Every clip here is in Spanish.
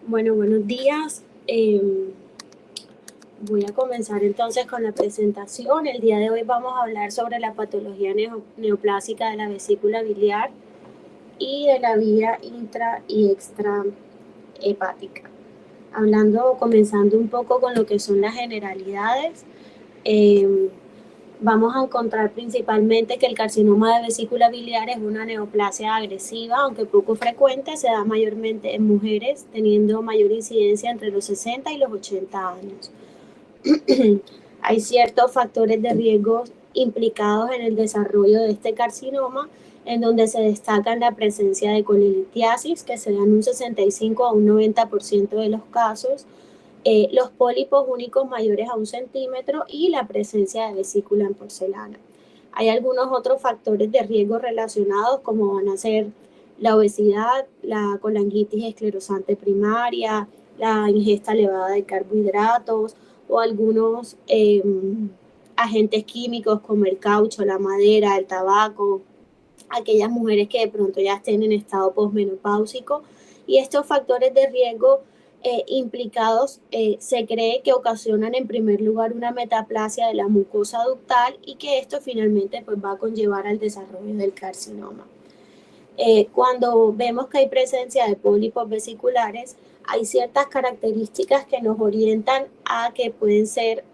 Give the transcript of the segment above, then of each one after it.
Bueno, buenos días. Voy a comenzar entonces con la presentación. El día de hoy vamos a hablar sobre la patología neoplásica de la vesícula biliar y de la vía intra y extra hepática. Comenzando un poco con lo que son las generalidades, vamos a encontrar principalmente que el carcinoma de vesícula biliar es una neoplasia agresiva, aunque poco frecuente, se da mayormente en mujeres, teniendo mayor incidencia entre los 60 y los 80 años. Hay ciertos factores de riesgo implicados en el desarrollo de este carcinoma, en donde se destacan la presencia de colelitiasis, que se da en un 65 a un 90% de los casos, los pólipos únicos mayores a 1 centímetro y la presencia de vesícula en porcelana. Hay algunos otros factores de riesgo relacionados, como van a ser la obesidad, la colangitis esclerosante primaria, la ingesta elevada de carbohidratos o algunos agentes químicos como el caucho, la madera, el tabaco, aquellas mujeres que de pronto ya estén en estado posmenopáusico. Y estos factores de riesgo implicados se cree que ocasionan en primer lugar una metaplasia de la mucosa ductal y que esto finalmente pues, va a conllevar al desarrollo del carcinoma. Cuando vemos que hay presencia de pólipos vesiculares, hay ciertas características que nos orientan a que pueden ser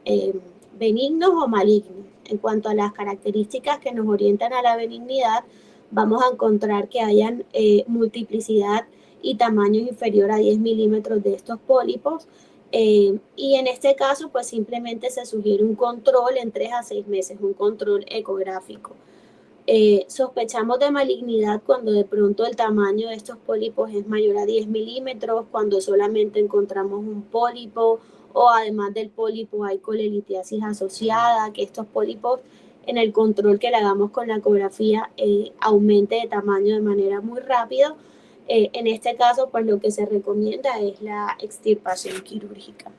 benignos o malignos. En cuanto a las características que nos orientan a la benignidad, vamos a encontrar que hayan multiplicidad y tamaño inferior a 10 milímetros de estos pólipos. Y en este caso, pues simplemente se sugiere un control en 3 a 6 meses, un control ecográfico. Sospechamos de malignidad cuando de pronto el tamaño de estos pólipos es mayor a 10 milímetros, cuando solamente encontramos un pólipo o además del pólipo hay colelitiasis asociada, que estos pólipos en el control que le hagamos con la ecografía aumente de tamaño de manera muy rápida. En este caso, pues lo que se recomienda es la extirpación quirúrgica.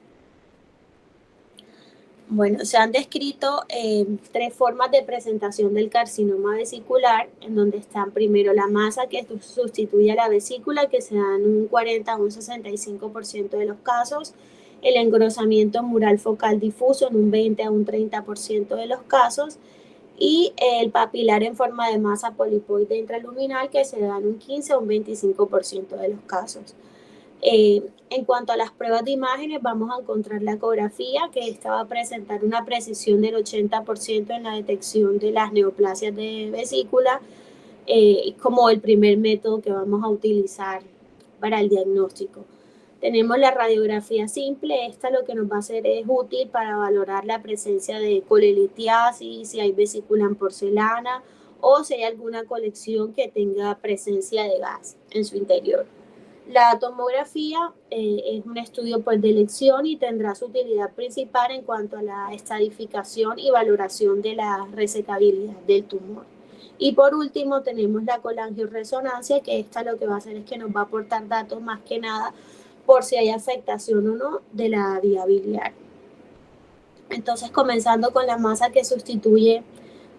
Bueno, se han descrito 3 formas de presentación del carcinoma vesicular, en donde están primero la masa que sustituye a la vesícula, que se da en un 40 a un 65% de los casos, el engrosamiento mural focal difuso en un 20 a un 30% de los casos, y el papilar en forma de masa polipoide intraluminal, que se da en un 15 a un 25% de los casos. En cuanto a las pruebas de imágenes, vamos a encontrar la ecografía, que esta va a presentar una precisión del 80% en la detección de las neoplasias de vesícula, como el primer método que vamos a utilizar para el diagnóstico. Tenemos la radiografía simple, esta lo que nos va a hacer es útil para valorar la presencia de colelitiasis, si hay vesícula en porcelana o si hay alguna colección que tenga presencia de gas en su interior. La tomografía es un estudio pues, de elección y tendrá su utilidad principal en cuanto a la estadificación y valoración de la resecabilidad del tumor. Y por último tenemos la colangioresonancia, que esta lo que va a hacer es que nos va a aportar datos más que nada por si hay afectación o no de la vía biliar. Entonces, comenzando con la masa que sustituye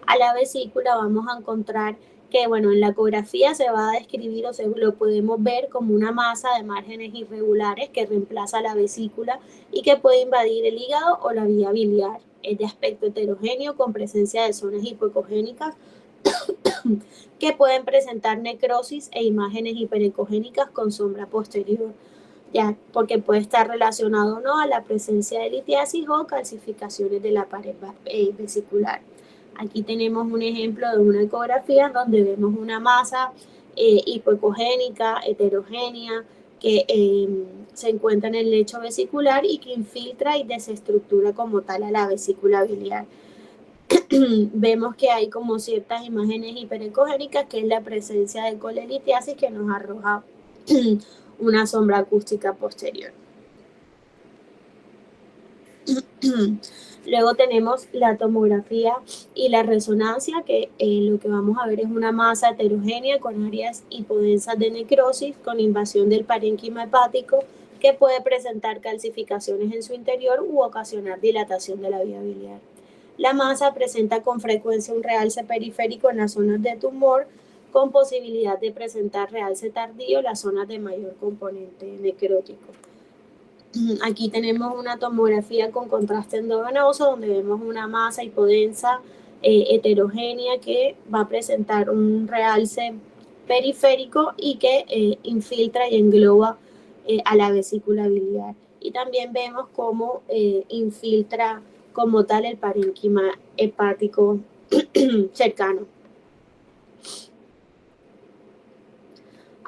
a la vesícula, vamos a encontrar que, bueno, en la ecografía se va a describir o se lo podemos ver como una masa de márgenes irregulares que reemplaza la vesícula y que puede invadir el hígado o la vía biliar. Es de aspecto heterogéneo con presencia de zonas hipoecogénicas que pueden presentar necrosis e imágenes hiperecogénicas con sombra posterior, ya porque puede estar relacionado o no a la presencia de litiasis o calcificaciones de la pared vesicular. Aquí tenemos un ejemplo de una ecografía donde vemos una masa hipoecogénica, heterogénea, que se encuentra en el lecho vesicular y que infiltra y desestructura como tal a la vesícula biliar. Vemos que hay como ciertas imágenes hiperecogénicas, que es la presencia de colelitiasis que nos arroja una sombra acústica posterior. Luego tenemos la tomografía y la resonancia, que lo que vamos a ver es una masa heterogénea con áreas hipodensas de necrosis, con invasión del parénquima hepático, que puede presentar calcificaciones en su interior u ocasionar dilatación de la vía biliar. La masa presenta con frecuencia un realce periférico en las zonas de tumor, con posibilidad de presentar realce tardío en las zonas de mayor componente necrótico. Aquí tenemos una tomografía con contraste endovenoso donde vemos una masa hipodensa heterogénea que va a presentar un realce periférico y que infiltra y engloba a la vesícula biliar. Y también vemos cómo infiltra como tal el parénquima hepático cercano.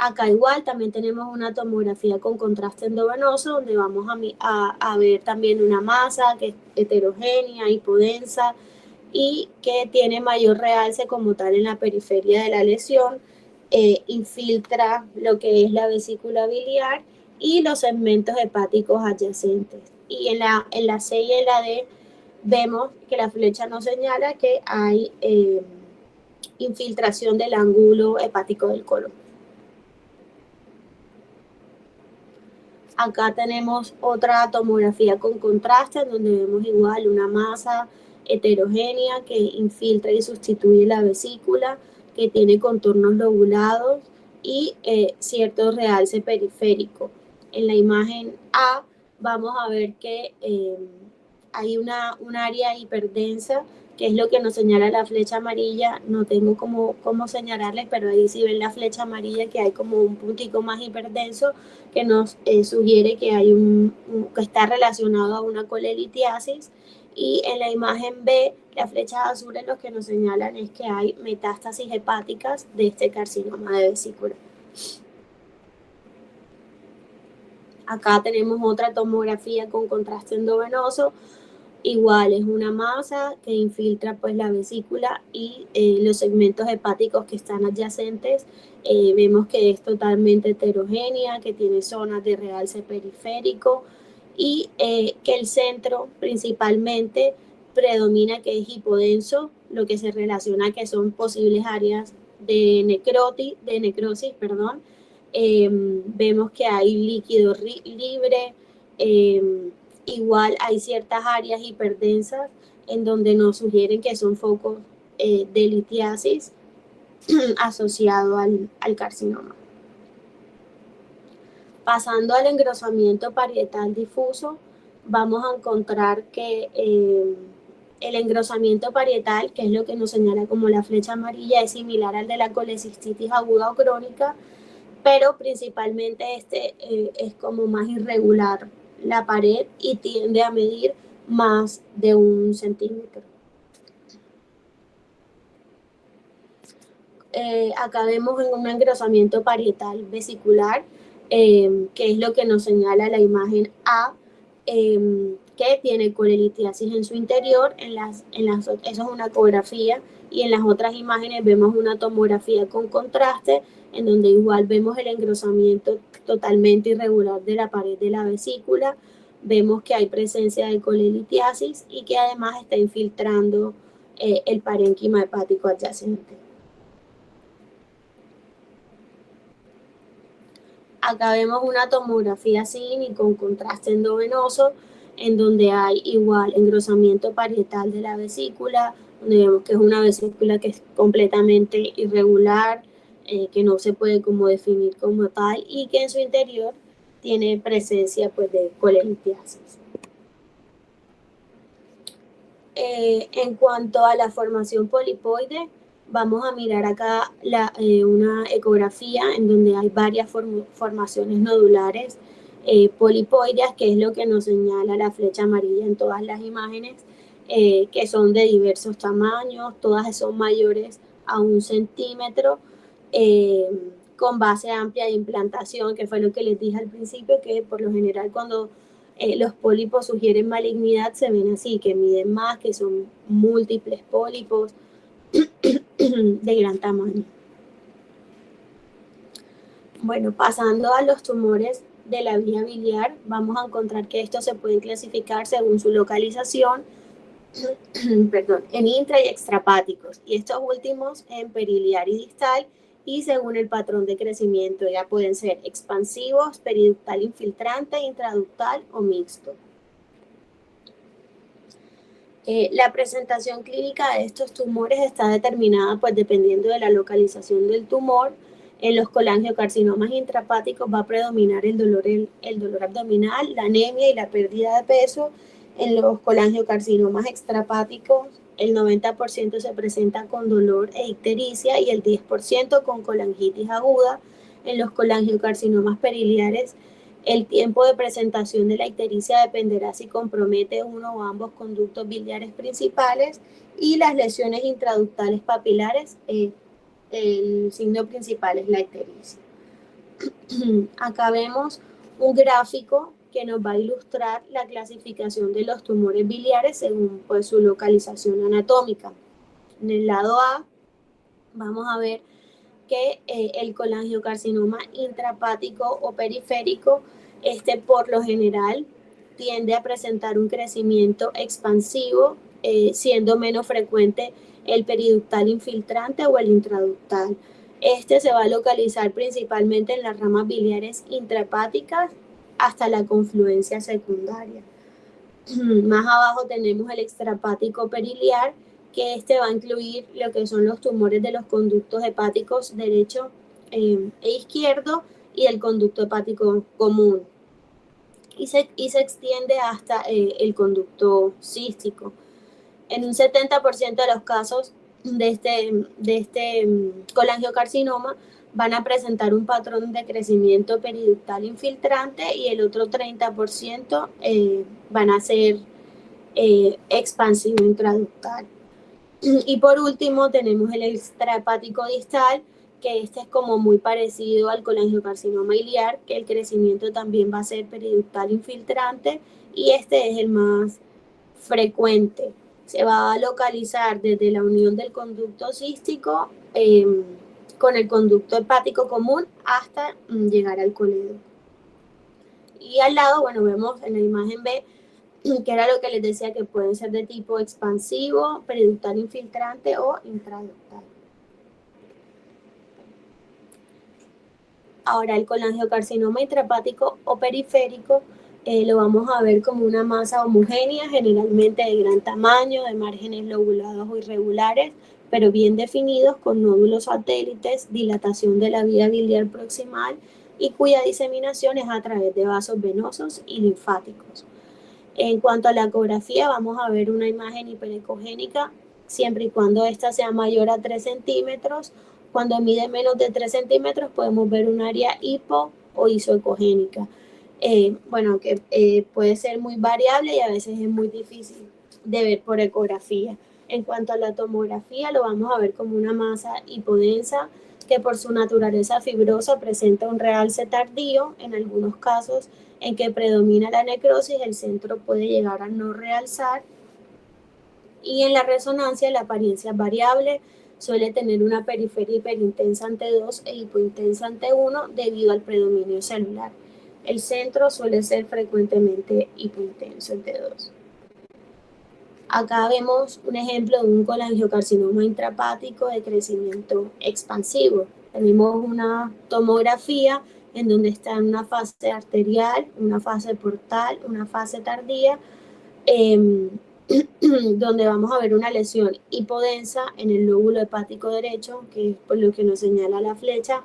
Acá igual también tenemos una tomografía con contraste endovenoso donde vamos a ver también una masa que es heterogénea, hipodensa y que tiene mayor realce como tal en la periferia de la lesión, infiltra lo que es la vesícula biliar y los segmentos hepáticos adyacentes. Y en la C y en la D vemos que la flecha nos señala que hay infiltración del ángulo hepático del colon. Acá tenemos otra tomografía con contraste, donde vemos igual una masa heterogénea que infiltra y sustituye la vesícula, que tiene contornos lobulados y cierto realce periférico. En la imagen A vamos a ver que hay un área hiperdensa, que es lo que nos señala la flecha amarilla. No tengo cómo señalarles, pero ahí sí ven la flecha amarilla que hay como un puntico más hiperdenso que nos sugiere que hay que está relacionado a una colelitiasis. Y en la imagen B, las flechas azules lo que nos señalan es que hay metástasis hepáticas de este carcinoma de vesícula. Acá tenemos otra tomografía con contraste endovenoso. Igual es una masa que infiltra pues la vesícula y los segmentos hepáticos que están adyacentes. Vemos que es totalmente heterogénea, que tiene zonas de realce periférico y que el centro principalmente predomina que es hipodenso, lo que se relaciona que son posibles áreas de necrosis, perdón. Vemos que hay líquido libre. Igual hay ciertas áreas hiperdensas en donde nos sugieren que son focos de litiasis asociado al carcinoma. Pasando al engrosamiento parietal difuso, vamos a encontrar que el engrosamiento parietal, que es lo que nos señala como la flecha amarilla, es similar al de la colecistitis aguda o crónica, pero principalmente este es como más irregular la pared y tiende a medir más de 1 centímetro. Acá vemos un engrosamiento parietal vesicular, que es lo que nos señala la imagen A, que tiene colelitiasis en su interior. Eso es una ecografía, y en las otras imágenes vemos una tomografía con contraste, en donde igual vemos el engrosamiento totalmente irregular de la pared de la vesícula. Vemos que hay presencia de colelitiasis y que además está infiltrando el parénquima hepático adyacente. Acá vemos una tomografía sin y con contraste endovenoso, en donde hay igual engrosamiento parietal de la vesícula, donde vemos que es una vesícula que es completamente irregular, que no se puede como definir como tal, y que en su interior tiene presencia pues de colelitiasis. En cuanto a la formación polipoide, vamos a mirar acá una ecografía en donde hay varias formaciones nodulares polipoideas, que es lo que nos señala la flecha amarilla en todas las imágenes, que son de diversos tamaños, todas son mayores a 1 centímetro, con base amplia de implantación, que fue lo que les dije al principio, que por lo general cuando los pólipos sugieren malignidad se ven así, que miden más, que son múltiples pólipos de gran tamaño. Bueno, pasando a los tumores de la vía biliar, vamos a encontrar que estos se pueden clasificar según su localización, perdón, en intra y extrahepáticos, y estos últimos en periliar y distal, y según el patrón de crecimiento ya pueden ser expansivos, periductal infiltrante, intraductal o mixto. La presentación clínica de estos tumores está determinada pues dependiendo de la localización del tumor, En los colangiocarcinomas intrahepáticos va a predominar el dolor abdominal, la anemia y la pérdida de peso. En los colangiocarcinomas extrahepáticos, el 90% se presenta con dolor e ictericia y el 10% con colangitis aguda. En los colangiocarcinomas periliares, el tiempo de presentación de la ictericia dependerá si compromete uno o ambos conductos biliares principales, y las lesiones intraductales papilares, el signo principal es la ictericia. Acá vemos un gráfico que nos va a ilustrar la clasificación de los tumores biliares según pues, su localización anatómica. En el lado A vamos a ver que el colangiocarcinoma intrahepático o periférico, por lo general tiende a presentar un crecimiento expansivo, siendo menos frecuente el periductal infiltrante o el intraductal. Se va a localizar principalmente en las ramas biliares intrahepáticas hasta la confluencia secundaria. Más abajo tenemos el extrahepático periliar, que va a incluir lo que son los tumores de los conductos hepáticos derecho e izquierdo y el conducto hepático común. Y se extiende hasta el conducto cístico. En un 70% de los casos de este colangiocarcinoma van a presentar un patrón de crecimiento periductal infiltrante y el otro 30% van a ser expansivo intraductal. Y por último tenemos el extrahepático distal, que es como muy parecido al colangiocarcinoma iliar, que el crecimiento también va a ser periductal infiltrante y es el más frecuente. Se va a localizar desde la unión del conducto cístico con el conducto hepático común hasta llegar al coledoco. Y al lado, bueno, vemos en la imagen B, que era lo que les decía, que pueden ser de tipo expansivo, periductal infiltrante o intraductal. Ahora, el colangiocarcinoma intrahepático o periférico lo vamos a ver como una masa homogénea, generalmente de gran tamaño, de márgenes lobulados o irregulares, pero bien definidos, con nódulos satélites, dilatación de la vía biliar proximal y cuya diseminación es a través de vasos venosos y linfáticos. En cuanto a la ecografía, vamos a ver una imagen hiperecogénica, siempre y cuando esta sea mayor a 3 centímetros. Cuando mide menos de 3 centímetros podemos ver un área hipo o isoecogénica. Bueno, que puede ser muy variable y a veces es muy difícil de ver por ecografía. En cuanto a la tomografía, lo vamos a ver como una masa hipodensa que por su naturaleza fibrosa presenta un realce tardío. En algunos casos en que predomina la necrosis, el centro puede llegar a no realzar. Y en la resonancia la apariencia es variable, suele tener una periferia hiperintensa ante 2 e hipointensa ante 1 debido al predominio celular. El centro suele ser frecuentemente hipointenso ante 2. Acá vemos un ejemplo de un colangiocarcinoma intrahepático de crecimiento expansivo. Tenemos una tomografía en donde está en una fase arterial, una fase portal, una fase tardía, donde vamos a ver una lesión hipodensa en el lóbulo hepático derecho, que es por lo que nos señala la flecha,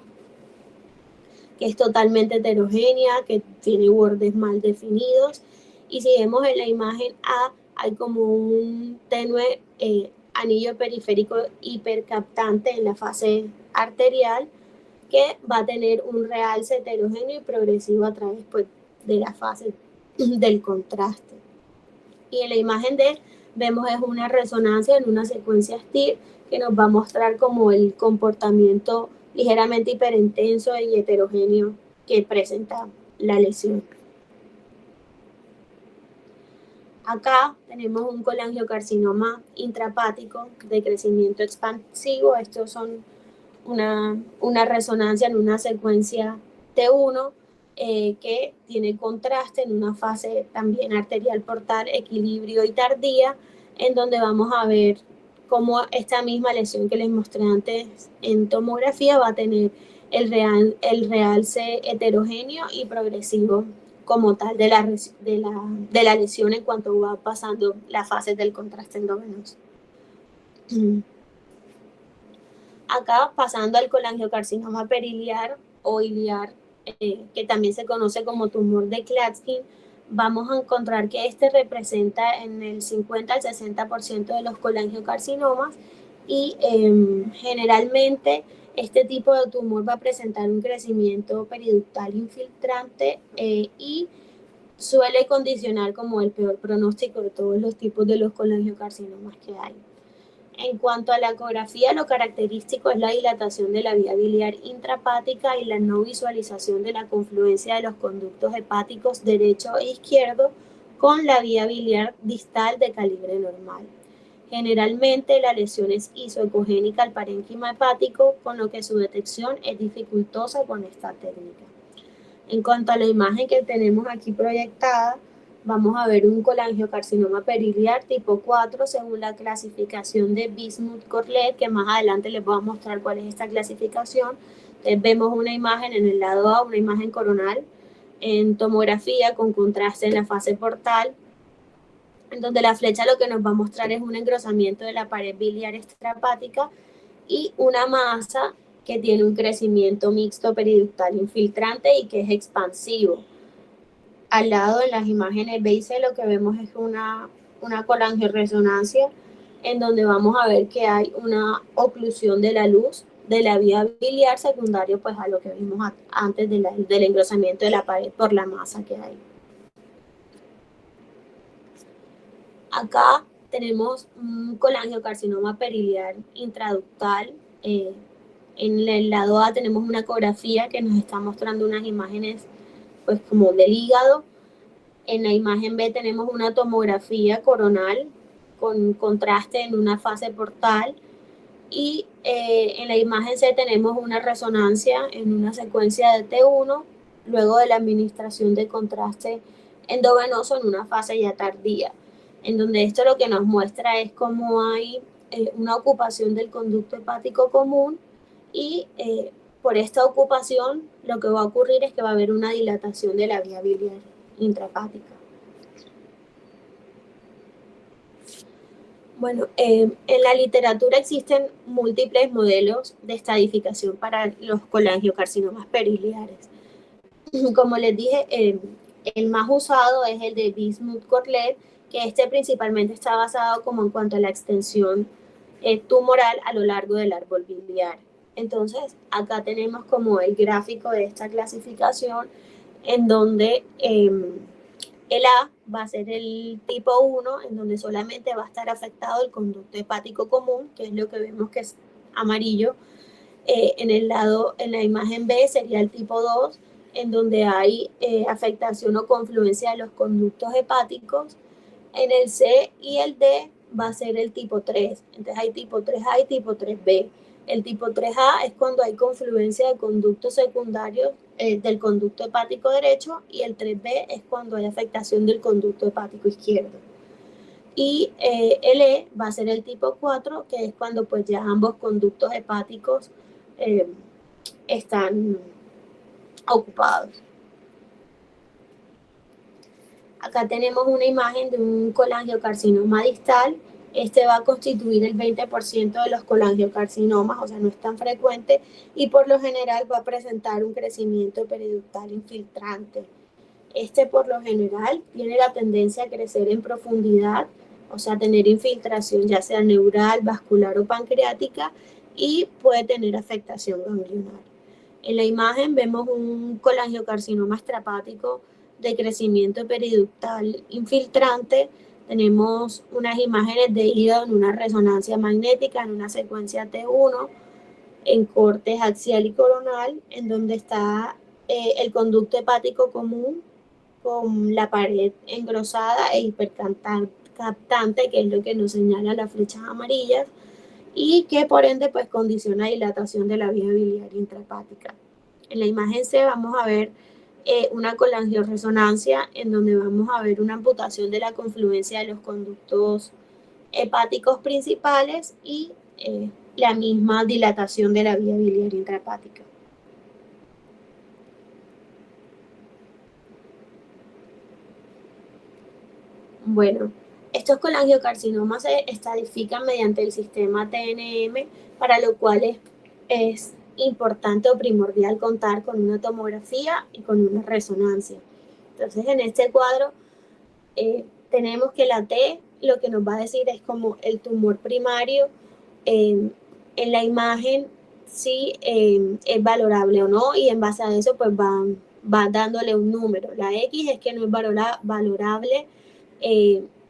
que es totalmente heterogénea, que tiene bordes mal definidos. Y si vemos en la imagen A, hay como un tenue anillo periférico hipercaptante en la fase arterial, que va a tener un realce heterogéneo y progresivo a través pues, de la fase del contraste. Y en la imagen D vemos es una resonancia en una secuencia STIR que nos va a mostrar como el comportamiento ligeramente hiperintenso y heterogéneo que presenta la lesión. Acá tenemos un colangiocarcinoma intrahepático de crecimiento expansivo. Estos son una resonancia en una secuencia T1 que tiene contraste en una fase también arterial portal, equilibrio y tardía, en donde vamos a ver cómo esta misma lesión que les mostré antes en tomografía va a tener el realce heterogéneo y progresivo como tal de la lesión en cuanto va pasando las fases del contraste endovenoso. Acá, pasando al colangiocarcinoma periliar o iliar, que también se conoce como tumor de Klatskin, vamos a encontrar que este representa en el 50 al 60% de los colangiocarcinomas y generalmente este tipo de tumor va a presentar un crecimiento periductal infiltrante y suele condicionar como el peor pronóstico de todos los tipos de los colangiocarcinomas que hay. En cuanto a la ecografía, lo característico es la dilatación de la vía biliar intrahepática y la no visualización de la confluencia de los conductos hepáticos derecho e izquierdo con la vía biliar distal de calibre normal. Generalmente la lesión es isoecogénica al parénquima hepático, con lo que su detección es dificultosa con esta técnica. En cuanto a la imagen que tenemos aquí proyectada, vamos a ver un colangiocarcinoma periliar tipo 4 según la clasificación de Bismuth-Corlet, que más adelante les voy a mostrar cuál es esta clasificación. Entonces vemos una imagen en el lado A, una imagen coronal en tomografía con contraste en la fase portal, en donde la flecha lo que nos va a mostrar es un engrosamiento de la pared biliar extrahepática y una masa que tiene un crecimiento mixto periductal infiltrante y que es expansivo. Al lado de las imágenes B y C lo que vemos es una colangioresonancia en donde vamos a ver que hay una oclusión de la luz de la vía biliar secundario pues a lo que vimos antes del engrosamiento de la pared por la masa que hay. Acá tenemos un colangiocarcinoma periliar intraductal. En el lado A tenemos una ecografía que nos está mostrando unas imágenes pues como del hígado. En la imagen B tenemos una tomografía coronal con contraste en una fase portal y en la imagen C tenemos una resonancia en una secuencia de T1 luego de la administración de contraste endovenoso en una fase ya tardía, en donde esto lo que nos muestra es cómo hay una ocupación del conducto hepático común y por esta ocupación lo que va a ocurrir es que va a haber una dilatación de la vía biliar intrahepática. Bueno, en la literatura existen múltiples modelos de estadificación para los colangiocarcinomas periliares. Como les dije, el más usado es el de Bismuth-Corlet, que este principalmente está basado como en cuanto a la extensión tumoral a lo largo del árbol biliar. Entonces, acá tenemos como el gráfico de esta clasificación en donde el A va a ser el tipo 1, en donde solamente va a estar afectado el conducto hepático común, que es lo que vemos que es amarillo. En la imagen B sería el tipo 2, en donde hay afectación o confluencia de los conductos hepáticos. En el C y el D va a ser el tipo 3. Entonces hay tipo 3A y tipo 3B. El tipo 3A es cuando hay confluencia de conductos secundarios del conducto hepático derecho y el 3B es cuando hay afectación del conducto hepático izquierdo. Y el E va a ser el tipo 4, que es cuando pues ya ambos conductos hepáticos están ocupados. Acá tenemos una imagen de un colangiocarcinoma distal. Este va a constituir el 20% de los colangiocarcinomas, o sea, no es tan frecuente y por lo general va a presentar un crecimiento periductal infiltrante. Este por lo general tiene la tendencia a crecer en profundidad, o sea, tener infiltración ya sea neural, vascular o pancreática y puede tener afectación ganglionar. En la imagen vemos un colangiocarcinoma extrahepático de crecimiento periductal infiltrante. Tenemos unas imágenes de hígado en una resonancia magnética en una secuencia T1 en cortes axial y coronal, en donde está el conducto hepático común con la pared engrosada e hipercaptante, que es lo que nos señala las flechas amarillas, y que por ende pues condiciona dilatación de la vía biliar intrahepática. En la imagen C vamos a ver una colangioresonancia en donde vamos a ver una amputación de la confluencia de los conductos hepáticos principales y la misma dilatación de la vía biliar intrahepática. Bueno, estos colangiocarcinomas se estadifican mediante el sistema TNM, para lo cual es es importante o primordial contar con una tomografía y con una resonancia. Entonces, en este cuadro tenemos que la T lo que nos va a decir es como el tumor primario en la imagen, si es valorable o no, y en base a eso pues va dándole un número. La X es que no es valorable,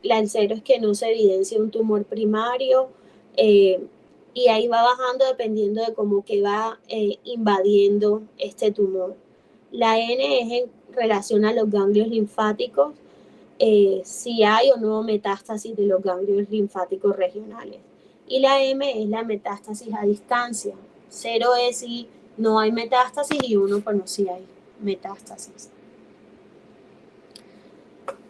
la el 0 es que no se evidencia un tumor primario, y ahí va bajando dependiendo de cómo que va invadiendo este tumor. La N es en relación a los ganglios linfáticos, si hay o no metástasis de los ganglios linfáticos regionales. Y la M es la metástasis a distancia. 0 es si no hay metástasis y 1 pues no si hay metástasis.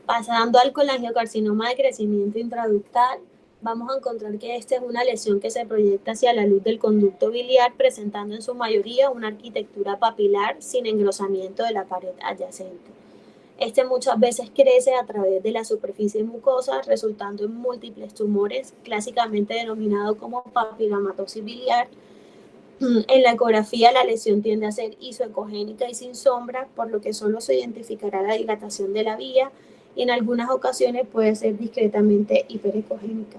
Pasando al colangiocarcinoma de crecimiento intraductal, vamos a encontrar que esta es una lesión que se proyecta hacia la luz del conducto biliar, presentando en su mayoría una arquitectura papilar sin engrosamiento de la pared adyacente. Este muchas veces crece a través de la superficie mucosa, resultando en múltiples tumores, clásicamente denominado como papilomatosis biliar. En la ecografía la lesión tiende a ser isoecogénica y sin sombra, por lo que solo se identificará la dilatación de la vía y en algunas ocasiones puede ser discretamente hiperecogénica.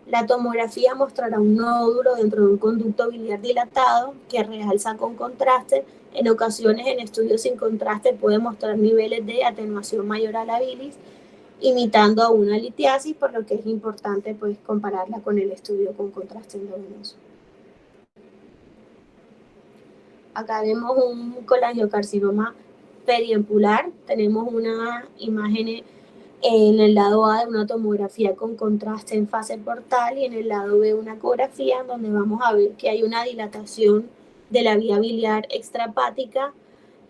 La tomografía mostrará un nódulo dentro de un conducto biliar dilatado que realza con contraste. En ocasiones, en estudios sin contraste, puede mostrar niveles de atenuación mayor a la bilis, imitando a una litiasis, por lo que es importante pues, compararla con el estudio con contraste endovenoso. Acá vemos un colangiocarcinoma periampular. Tenemos unas imágenes en el lado A de una tomografía con contraste en fase portal y en el lado B una ecografía donde vamos a ver que hay una dilatación de la vía biliar extrahepática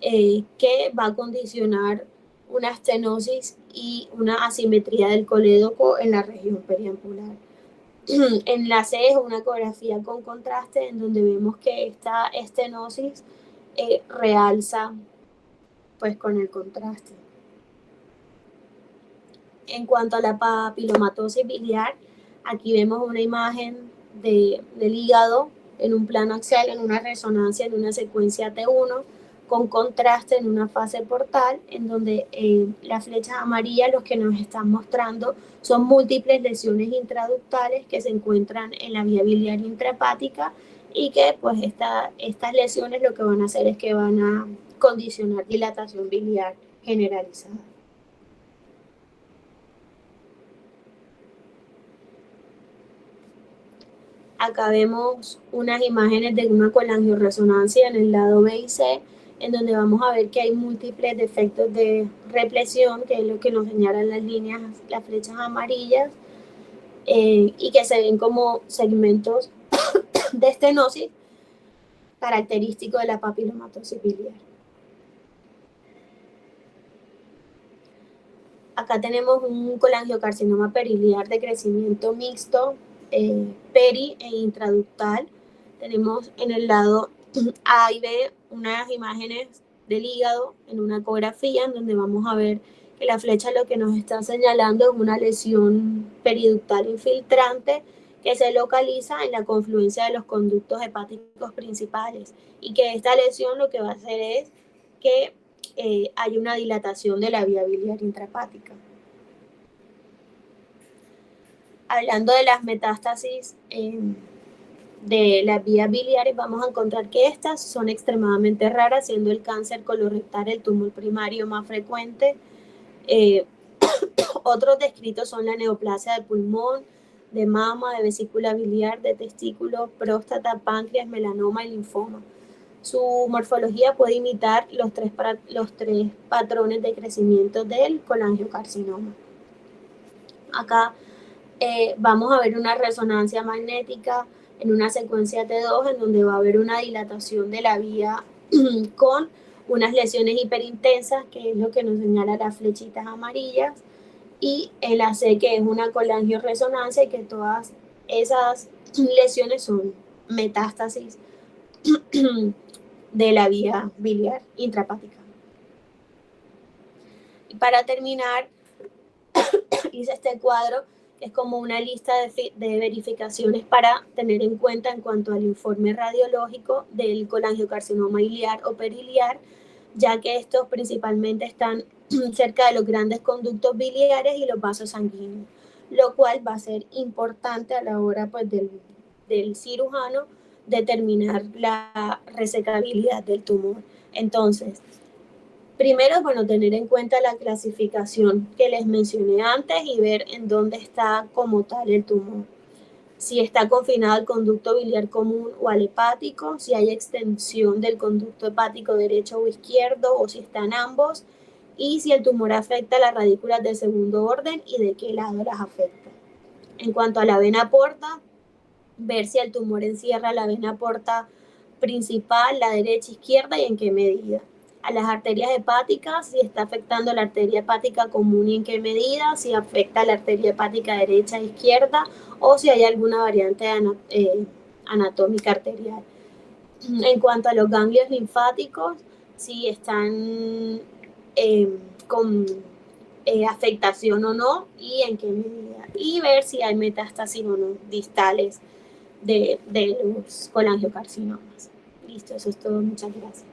que va a condicionar una estenosis y una asimetría del colédoco en la región periampular. En la C es una ecografía con contraste en donde vemos que esta estenosis realza pues con el contraste. En cuanto a la papilomatosis biliar, aquí vemos una imagen del hígado en un plano axial, en una resonancia, en una secuencia T1, con contraste en una fase portal, en donde las flechas amarillas lo que nos están mostrando son múltiples lesiones intraductales que se encuentran en la vía biliar intrahepática y que pues estas lesiones lo que van a hacer es que van a condicionar dilatación biliar generalizada. Acá vemos unas imágenes de una colangioresonancia en el lado B y C, en donde vamos a ver que hay múltiples defectos de represión, que es lo que nos señalan las líneas, las flechas amarillas, y que se ven como segmentos de estenosis característico de la papilomatosis biliar. Acá tenemos un colangiocarcinoma periliar de crecimiento mixto, peri e intraductal. Tenemos en el lado A y B unas imágenes del hígado en una ecografía en donde vamos a ver que la flecha lo que nos está señalando es una lesión periductal infiltrante que se localiza en la confluencia de los conductos hepáticos principales y que esta lesión lo que va a hacer es que hay una dilatación de la vía biliar intrahepática. Hablando de las metástasis de las vías biliares, vamos a encontrar que estas son extremadamente raras, siendo el cáncer colorectal el tumor primario más frecuente. Otros descritos son la neoplasia de pulmón, de mama, de vesícula biliar, de testículo, próstata, páncreas, melanoma y linfoma. Su morfología puede imitar los tres patrones de crecimiento del colangiocarcinoma. Acá vamos a ver una resonancia magnética en una secuencia T2 en donde va a haber una dilatación de la vía con unas lesiones hiperintensas, que es lo que nos señala las flechitas amarillas, y el AC, que es una colangioresonancia, y que todas esas lesiones son metástasis de la vía biliar intrahepática. Y para terminar, hice este cuadro que es como una lista de verificaciones para tener en cuenta en cuanto al informe radiológico del colangiocarcinoma iliar o periliar, ya que estos principalmente están cerca de los grandes conductos biliares y los vasos sanguíneos, lo cual va a ser importante a la hora pues, del cirujano determinar la resecabilidad del tumor. Entonces, primero, bueno, tener en cuenta la clasificación que les mencioné antes y ver en dónde está como tal el tumor. Si está confinado al conducto biliar común o al hepático, si hay extensión del conducto hepático derecho o izquierdo, o si están ambos, y si el tumor afecta las radículas de segundo orden y de qué lado las afecta. En cuanto a la vena porta, ver si el tumor encierra la vena porta principal, la derecha, izquierda y en qué medida. A las arterias hepáticas, si está afectando la arteria hepática común y en qué medida, si afecta la arteria hepática derecha, izquierda o si hay alguna variante anatómica arterial. En cuanto a los ganglios linfáticos, si están con afectación o no y en qué medida. Y ver si hay metástasis o no distales de los colangiocarcinomas. Listo, eso es todo. Muchas gracias.